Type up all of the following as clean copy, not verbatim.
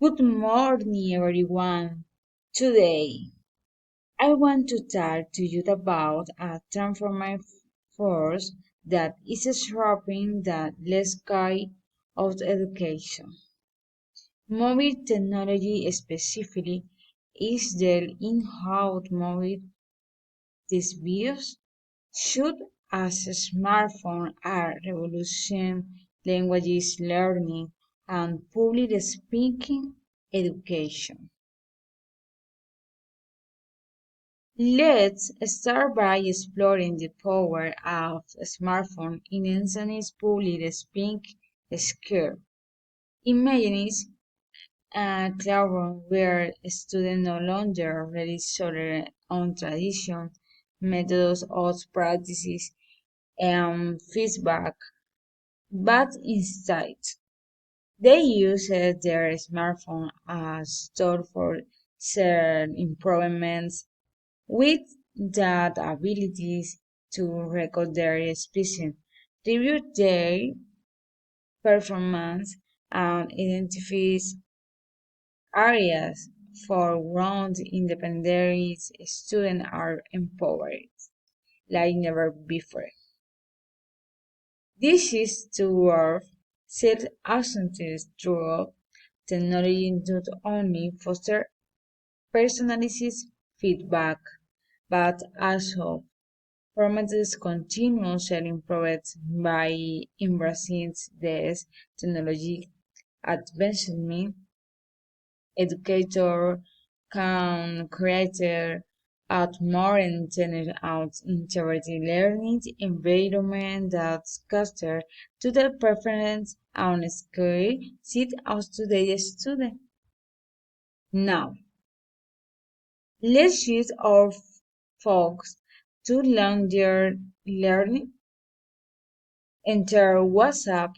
Good morning, everyone. Today, I want to talk to you about a transforming force that is shaping the landscape of education. Mobile technology specifically is there in how mobile devices should as smartphones are revolution languages learning and public speaking education. Let's start by exploring the power of a smartphone in enhancing public speaking skills. Imagine a classroom where students no longer rely solely on tradition, methods of practices, and feedback, but instead they use their smartphone as tool for shared improvements with that abilities to record their species, review their performance, and identify areas for ground independent students are empowered like never before. This is toward self-acceptance through technology not only foster personalized feedback, but also promotes continuous improvement by embracing this technology advancement. Educator can create a more intended out integrated learning environment that caters to the preference and skill set of today's student. Now, let's shift our focus to longer learning. Enter WhatsApp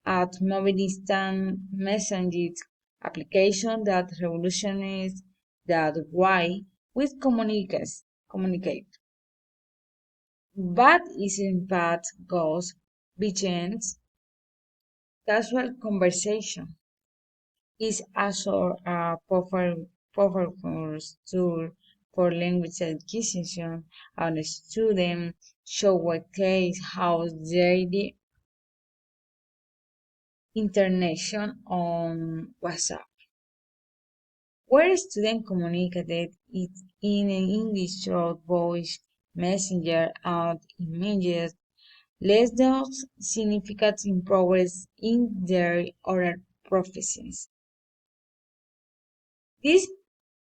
at mobile instant messaging application that revolutionizes that way we communicate. But its impact goes beyond casual conversation. It's also a powerful tool for language acquisition and students showcase how daily interaction on WhatsApp, where students communicated it in English through voice, messenger, and images, less those significant progress in their oral proficiency. This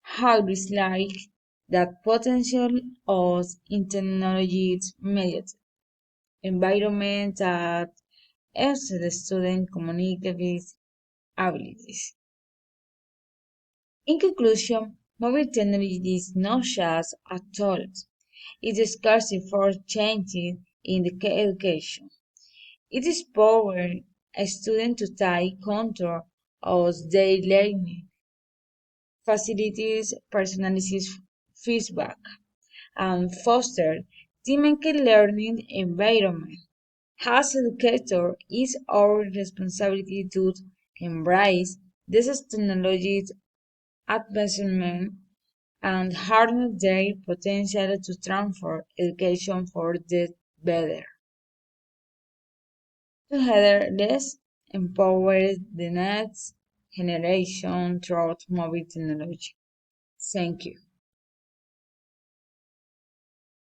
highlights like that potential of technology's mediate environment that helps the student communicate abilities. In conclusion, mobile technology is not just a tool, it is scarcely for changes in the education. It is empowering a student to take control of their learning, facilities personalized feedback, and foster dynamic learning environment. As educators, it's our responsibility to embrace these technologies advancement and harness their potential to transform education for the better. Together, let's empower the next generation through mobile technology. Thank you.